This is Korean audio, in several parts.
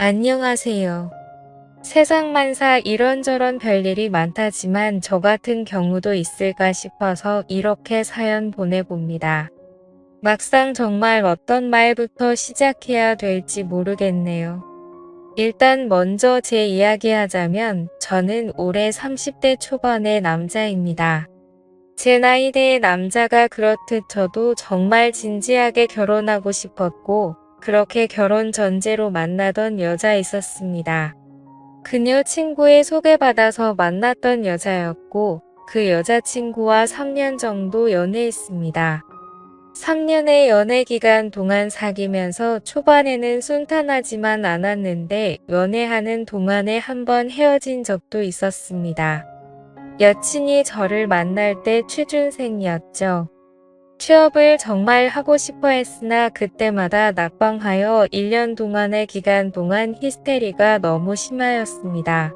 안녕하세요. 세상 만사 이런저런 별일이 많다지만 저 같은 경우도 있을까 싶어서 이렇게 사연 보내봅니다. 막상 정말 어떤 말부터 시작해야 될지 모르겠네요. 일단 먼저 제 이야기 하자면 저는 올해 30대 초반의 남자입니다. 제 나이대의 남자가 그렇듯 저도 정말 진지하게 결혼하고 싶었고 그렇게 결혼 전제로 만나던 여자 있었습니다. 그녀 친구의 소개받아서 만났던 여자였고 그 여자친구와 3년 정도 연애했습니다. 3년의 연애 기간 동안 사귀면서 초반에는 순탄하지만 않았는데 연애하는 동안에 한 번 헤어진 적도 있었습니다. 여친이 저를 만날 때 취준생이었죠. 취업을 정말 하고 싶어 했으나 그때마다 낙방하여 1년 동안의 기간 동안 히스테리가 너무 심하였습니다.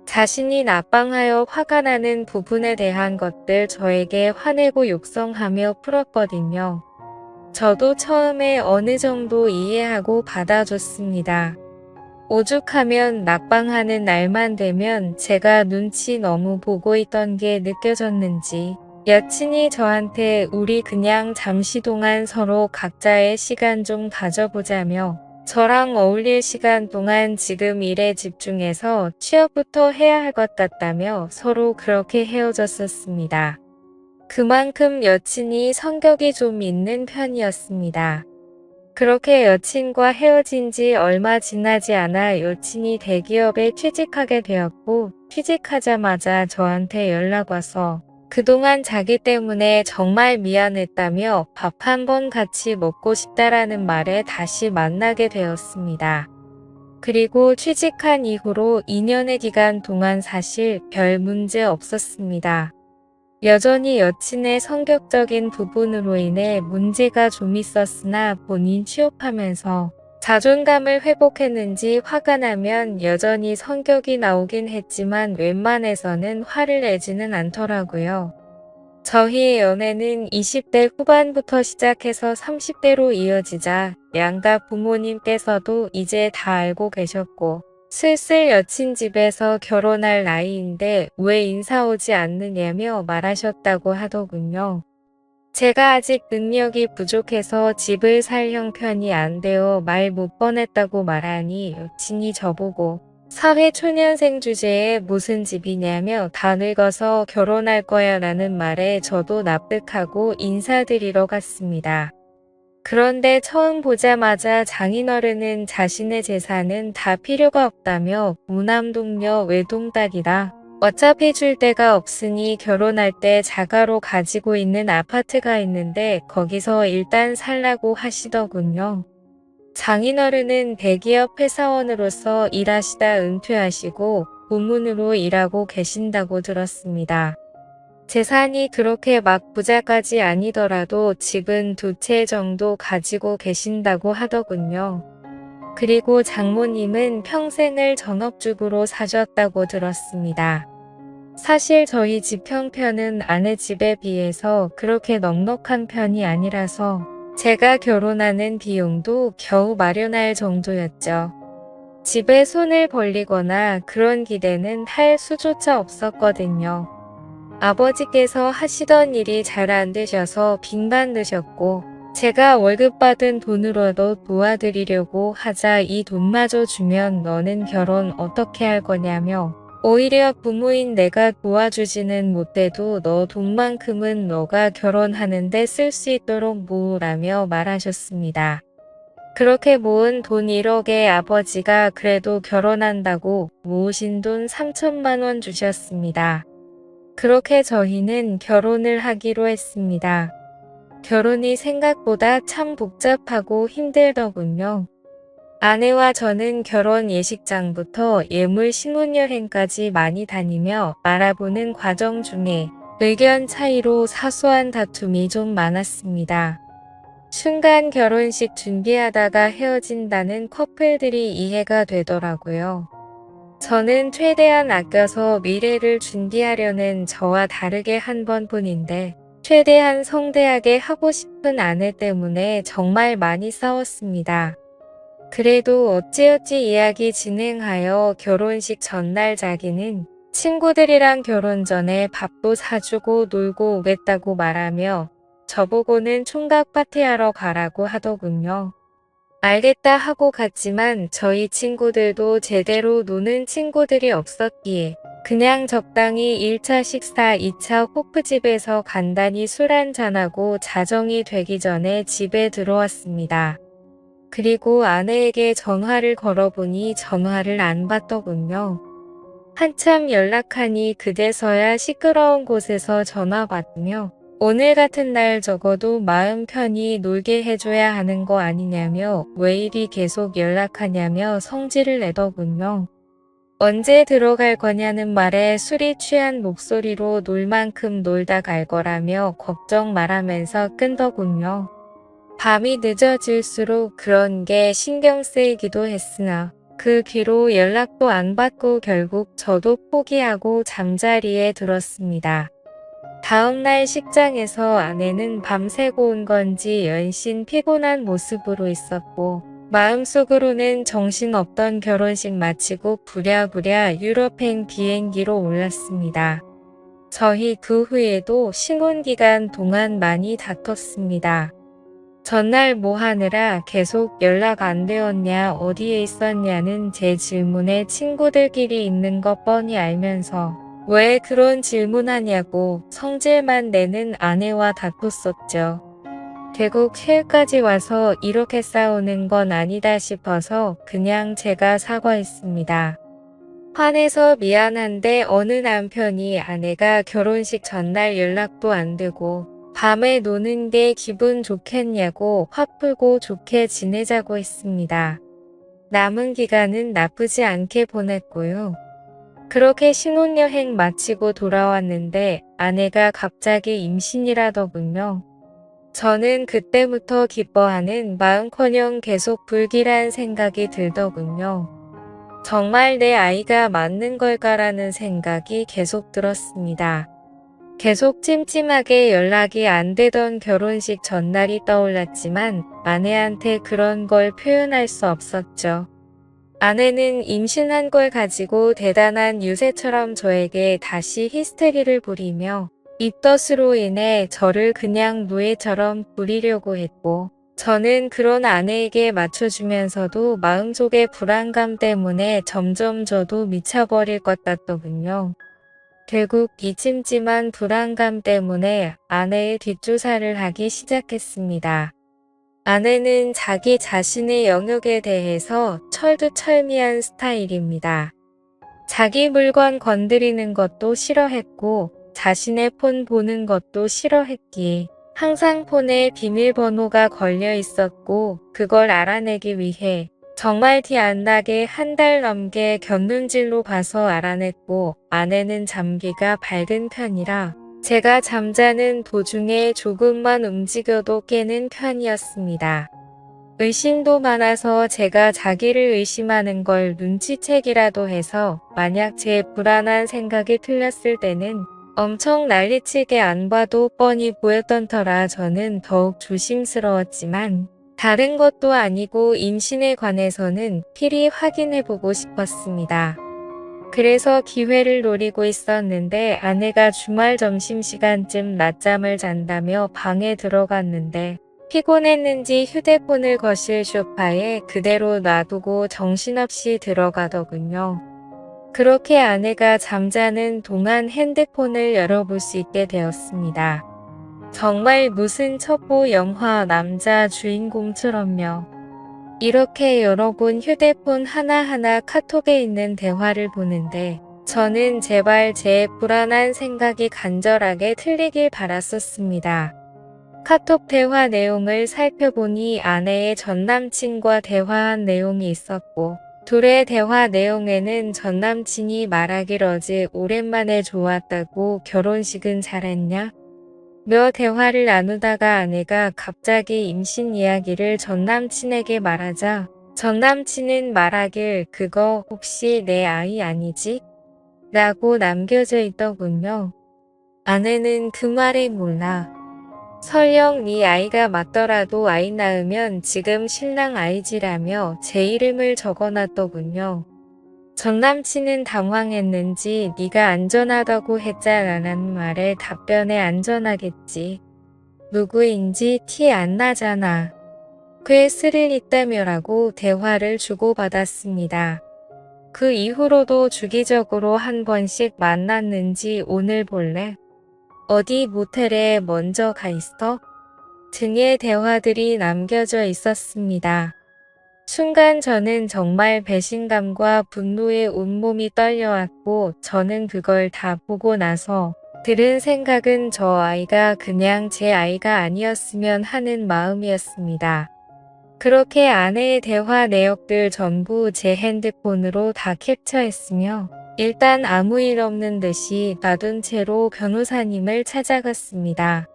자신이 낙방하여 화가 나는 부분에 대한 것들 저에게 화내고 욕성하며 풀었거든요. 저도 처음에 어느 정도 이해하고 받아줬습니다. 오죽하면 낙방하는 날만 되면 제가 눈치 너무 보고 있던 게 느껴졌는지 여친이 저한테 우리 그냥 잠시 동안 서로 각자의 시간 좀 가져보자며 저랑 어울릴 시간 동안 지금 일에 집중해서 취업부터 해야 할 것 같다며 서로 그렇게 헤어졌었습니다. 그만큼 여친이 성격이 좀 있는 편이었습니다. 그렇게 여친과 헤어진 지 얼마 지나지 않아 여친이 대기업에 취직하게 되었고 취직하자마자 저한테 연락 와서 그동안 자기 때문에 정말 미안했다며 밥 한 번 같이 먹고 싶다라는 말에 다시 만나게 되었습니다. 그리고 취직한 이후로 2년의 기간 동안 사실 별 문제 없었습니다. 여전히 여친의 성격적인 부분으로 인해 문제가 좀 있었으나 본인 취업하면서 자존감을 회복했는지 화가 나면 여전히 성격이 나오긴 했지만 웬만해서는 화를 내지는 않더라고요. 저희의 연애는 20대 후반부터 시작해서 30대로 이어지자 양가 부모님께서도 이제 다 알고 계셨고 슬슬 여친 집에서 결혼할 나이인데 왜 인사 오지 않느냐며 말하셨다고 하더군요. 제가 아직 능력이 부족해서 집을 살 형편이 안 되어 말 못 꺼냈다고 말하니 여친이 저보고 사회초년생 주제에 무슨 집이냐며 다 늙어서 결혼할 거야 라는 말에 저도 납득하고 인사드리러 갔습니다. 그런데 처음 보자마자 장인어른은 자신의 재산은 다 필요가 없다며 무남동녀 외동딸이라 어차피 줄 데가 없으니 결혼할 때 자가로 가지고 있는 아파트가 있는데 거기서 일단 살라고 하시더군요. 장인어른은 대기업 회사원으로서 일하시다 은퇴하시고 고문으로 일하고 계신다고 들었습니다. 재산이 그렇게 막 부자까지 아니더라도 집은 2채 정도 가지고 계신다고 하더군요. 그리고 장모님은 평생을 전업주부로 사셨다고 들었습니다. 사실 저희 집 형편은 아내 집에 비해서 그렇게 넉넉한 편이 아니라서 제가 결혼하는 비용도 겨우 마련할 정도였죠. 집에 손을 벌리거나 그런 기대는 할 수조차 없었거든요. 아버지께서 하시던 일이 잘 안 되셔서 빚만드셨고 제가 월급 받은 돈으로도 도와드리려고 하자 이 돈마저 주면 너는 결혼 어떻게 할 거냐며 오히려 부모인 내가 도와주지는 못해도 너 돈만큼은 너가 결혼하는데 쓸 수 있도록 모으라며 말하셨습니다. 그렇게 모은 돈 1억에 아버지가 그래도 결혼한다고 모으신 돈 3천만 원 주셨습니다. 그렇게 저희는 결혼을 하기로 했습니다. 결혼이 생각보다 참 복잡하고 힘들더군요. 아내와 저는 결혼 예식장부터 예물 신혼여행까지 많이 다니며 알아보는 과정 중에 의견 차이로 사소한 다툼이 좀 많았습니다. 순간 결혼식 준비하다가 헤어진다는 커플들이 이해가 되더라고요. 저는 최대한 아껴서 미래를 준비하려는 저와 다르게 한 번뿐인데 최대한 성대하게 하고 싶은 아내 때문에 정말 많이 싸웠습니다. 그래도 어찌어찌 이야기 진행하여 결혼식 전날 자기는 친구들이랑 결혼 전에 밥도 사주고 놀고 오겠다고 말하며 저보고는 총각 파티하러 가라고 하더군요. 알겠다 하고 갔지만 저희 친구들도 제대로 노는 친구들이 없었기에 그냥 적당히 1차 식사, 2차 호프집에서 간단히 술 한잔하고 자정이 되기 전에 집에 들어왔습니다. 그리고 아내에게 전화를 걸어보니 전화를 안 받더군요. 한참 연락하니 그제서야 시끄러운 곳에서 전화 받으며 오늘 같은 날 적어도 마음 편히 놀게 해줘야 하는 거 아니냐며 왜 이리 계속 연락하냐며 성질을 내더군요. 언제 들어갈 거냐는 말에 술이 취한 목소리로 놀 만큼 놀다 갈 거라며 걱정 말하면서 끈더군요. 밤이 늦어질수록 그런 게 신경 쓰이기도 했으나 그 뒤로 연락도 안 받고 결국 저도 포기하고 잠자리에 들었습니다. 다음날 식장에서 아내는 밤새고 온 건지 연신 피곤한 모습으로 있었고 마음속으로는 정신없던 결혼식 마치고 부랴부랴 유럽행 비행기로 올랐습니다. 저희 그 후에도 신혼기간 동안 많이 다퉜습니다. 전날 뭐 하느라 계속 연락 안 되었냐 어디에 있었냐는 제 질문에 친구들끼리 있는 것 뻔히 알면서 왜 그런 질문하냐고 성질만 내는 아내와 다퉜었죠. 결국 해외까지 와서 이렇게 싸우는 건 아니다 싶어서 그냥 제가 사과했습니다. 화내서 미안한데 어느 남편이 아내가 결혼식 전날 연락도 안 되고 밤에 노는 게 기분 좋겠냐고 화 풀고 좋게 지내자고 했습니다. 남은 기간은 나쁘지 않게 보냈고요. 그렇게 신혼여행 마치고 돌아왔는데 아내가 갑자기 임신이라더군요. 저는 그때부터 기뻐하는 마음커녕 계속 불길한 생각이 들더군요. 정말 내 아이가 맞는 걸까라는 생각이 계속 들었습니다. 계속 찜찜하게 연락이 안 되던 결혼식 전날이 떠올랐지만 아내한테 그런 걸 표현할 수 없었죠. 아내는 임신한 걸 가지고 대단한 유세처럼 저에게 다시 히스테리를 부리며 입덧으로 인해 저를 그냥 노예처럼 부리려고 했고 저는 그런 아내에게 맞춰주면서도 마음속의 불안감 때문에 점점 저도 미쳐버릴 것 같더군요. 결국 이 찜찜한 불안감 때문에 아내의 뒷조사를 하기 시작했습니다. 아내는 자기 자신의 영역에 대해서 철두철미한 스타일입니다. 자기 물건 건드리는 것도 싫어했고 자신의 폰 보는 것도 싫어했기에 항상 폰에 비밀번호가 걸려 있었고 그걸 알아내기 위해 정말 티 안 나게 한 달 넘게 곁눈질로 봐서 알아냈고 아내는 잠귀가 밝은 편이라 제가 잠자는 도중에 조금만 움직여도 깨는 편이었습니다. 의심도 많아서 제가 자기를 의심하는 걸 눈치채기라도 해서 만약 제 불안한 생각이 틀렸을 때는 엄청 난리치게 안 봐도 뻔히 보였던 터라 저는 더욱 조심스러웠지만 다른 것도 아니고 임신에 관해서는 필히 확인해보고 싶었습니다. 그래서 기회를 노리고 있었는데 아내가 주말 점심시간쯤 낮잠을 잔다며 방에 들어갔는데 피곤했는지 휴대폰을 거실 소파에 그대로 놔두고 정신없이 들어가더군요. 그렇게 아내가 잠자는 동안 핸드폰을 열어볼 수 있게 되었습니다. 정말 무슨 첩보 영화 남자 주인공처럼요. 이렇게 여러 번 휴대폰 하나하나 카톡에 있는 대화를 보는데 저는 제발 제 불안한 생각이 간절하게 틀리길 바랐었습니다. 카톡 대화 내용을 살펴보니 아내의 전남친과 대화한 내용이 있었고 둘의 대화 내용에는 전남친이 말하길 어제 오랜만에 좋았다고 결혼식은 잘했냐? 며 대화를 나누다가 아내가 갑자기 임신 이야기를 전남친에게 말하자 전남친은 말하길 그거 혹시 내 아이 아니지? 라고 남겨져 있더군요. 아내는 그 말을 몰라 설령 네 아이가 맞더라도 아이 낳으면 지금 신랑 아이지라며 제 이름을 적어놨더군요. 전 남친은 당황했는지 네가 안전하다고 했잖아라는 말에 답변에 안전하겠지. 누구인지 티 안 나잖아. 꽤 스릴 있다며라고 대화를 주고받았습니다. 그 이후로도 주기적으로 한 번씩 만났는지 오늘 볼래? 어디 모텔에 먼저 가 있어? 등의 대화들이 남겨져 있었습니다. 순간 저는 정말 배신감과 분노에 온몸이 떨려왔고 저는 그걸 다 보고 나서 들은 생각은 저 아이가 그냥 제 아이가 아니었으면 하는 마음이었습니다. 그렇게 아내의 대화 내역들 전부 제 핸드폰으로 다 캡처했으며 일단 아무 일 없는 듯이 놔둔 채로 변호사님을 찾아갔습니다.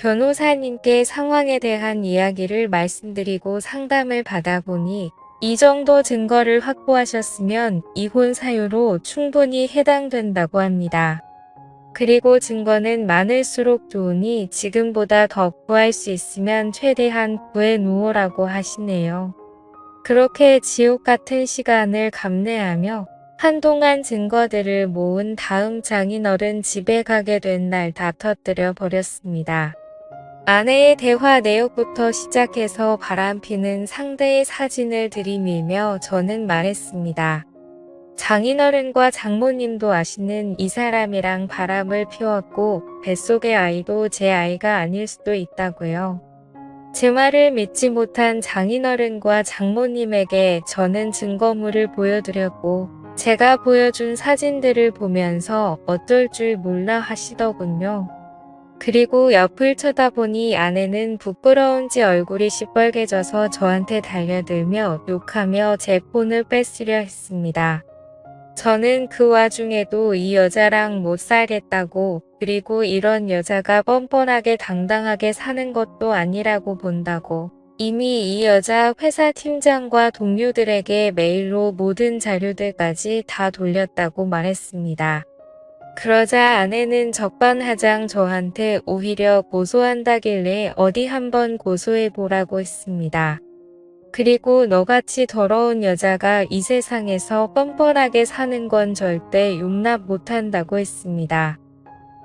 변호사님께 상황에 대한 이야기를 말씀드리고 상담을 받아보니 이 정도 증거를 확보하셨으면 이혼 사유로 충분히 해당된다고 합니다. 그리고 증거는 많을수록 좋으니 지금보다 더 구할 수 있으면 최대한 구해 놓으라고 하시네요. 그렇게 지옥 같은 시간을 감내하며 한동안 증거들을 모은 다음 장인어른 집에 가게 된 날 다 터뜨려 버렸습니다. 아내의 대화 내역부터 시작해서 바람피는 상대의 사진을 들이밀며 저는 말했습니다. 장인어른과 장모님도 아시는 이 사람이랑 바람을 피웠고 뱃속의 아이도 제 아이가 아닐 수도 있다고요. 제 말을 믿지 못한 장인어른과 장모님에게 저는 증거물을 보여드렸고 제가 보여준 사진들을 보면서 어쩔 줄 몰라 하시더군요. 그리고 옆을 쳐다보니 아내는 부끄러운지 얼굴이 시뻘개져서 저한테 달려들며 욕하며 제 폰을 뺏으려 했습니다. 저는 그 와중에도 이 여자랑 못 살겠다고, 그리고 이런 여자가 뻔뻔하게 당당하게 사는 것도 아니라고 본다고, 이미 이 여자 회사 팀장과 동료들에게 메일로 모든 자료들까지 다 돌렸다고 말했습니다. 그러자 아내는 적반하장 저한테 오히려 고소한다길래 어디 한번 고소해보라고 했습니다. 그리고 너같이 더러운 여자가 이 세상에서 뻔뻔하게 사는 건 절대 용납 못한다고 했습니다.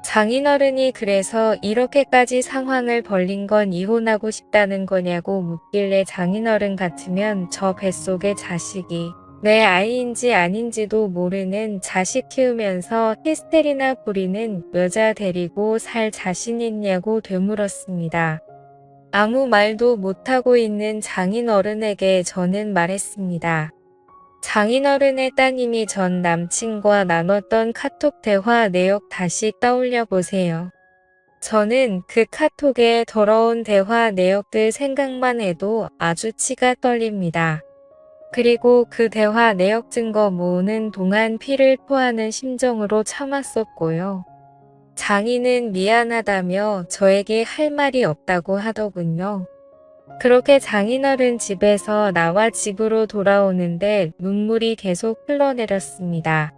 장인어른이 그래서 이렇게까지 상황을 벌린 건 이혼하고 싶다는 거냐고 묻길래 장인어른 같으면 저 뱃속의 자식이 내 아이인지 아닌지도 모르는 자식 키우면서 히스테리나 부리는 여자 데리고 살 자신 있냐고 되물었습니다. 아무 말도 못하고 있는 장인어른에게 저는 말했습니다. 장인어른의 따님이 전 남친과 나눴던 카톡 대화 내역 다시 떠올려 보세요. 저는 그 카톡의 더러운 대화 내역들 생각만 해도 아주 치가 떨립니다. 그리고 그 대화 내역 증거 모으는 동안 피를 토하는 심정으로 참았었고요. 장인은 미안하다며 저에게 할 말이 없다고 하더군요. 그렇게 장인어른 집에서 나와 집으로 돌아오는데 눈물이 계속 흘러내렸습니다.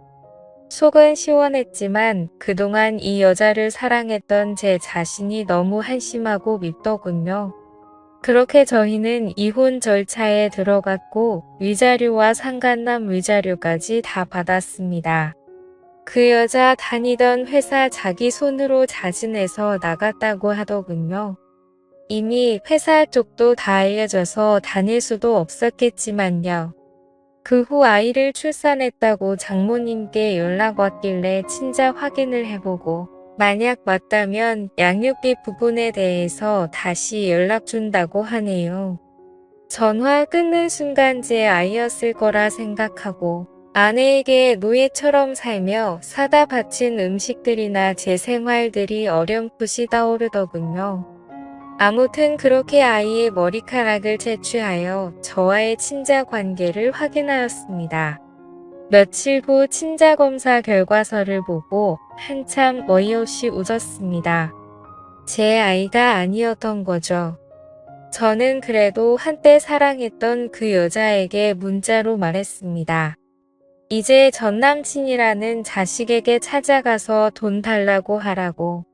속은 시원했지만 그동안 이 여자를 사랑했던 제 자신이 너무 한심하고 밉더군요. 그렇게 저희는 이혼 절차에 들어갔고 위자료와 상간남 위자료까지 다 받았습니다. 그 여자 다니던 회사 자기 손으로 자진해서 나갔다고 하더군요. 이미 회사 쪽도 다 알려져서 다닐 수도 없었겠지만요. 그 후 아이를 출산했다고 장모님께 연락 왔길래 친자 확인을 해보고 만약 맞다면 양육비 부분에 대해서 다시 연락 준다고 하네요. 전화 끊는 순간 제 아이였을 거라 생각하고 아내에게 노예처럼 살며 사다 바친 음식들이나 제 생활들이 어렴풋이 떠오르더군요. 아무튼 그렇게 아이의 머리카락을 채취하여 저와의 친자 관계를 확인하였습니다. 며칠 후 친자 검사 결과서를 보고 한참 어이없이 웃었습니다. 제 아이가 아니었던 거죠. 저는 그래도 한때 사랑했던 그 여자에게 문자로 말했습니다. 이제 전 남친이라는 자식에게 찾아가서 돈 달라고 하라고.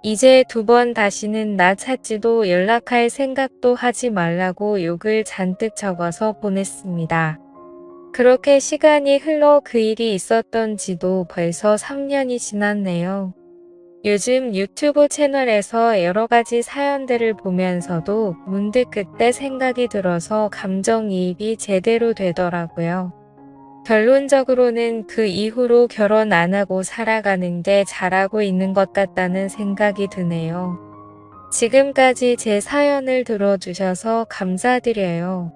이제 2번 다시는 나 찾지도 연락할 생각도 하지 말라고 욕을 잔뜩 적어서 보냈습니다. 그렇게 시간이 흘러 그 일이 있었던 지도 벌써 3년이 지났네요. 요즘 유튜브 채널에서 여러 가지 사연들을 보면서도 문득 그때 생각이 들어서 감정이입이 제대로 되더라고요. 결론적으로는 그 이후로 결혼 안 하고 살아가는 게 잘하고 있는 것 같다는 생각이 드네요. 지금까지 제 사연을 들어주셔서 감사드려요.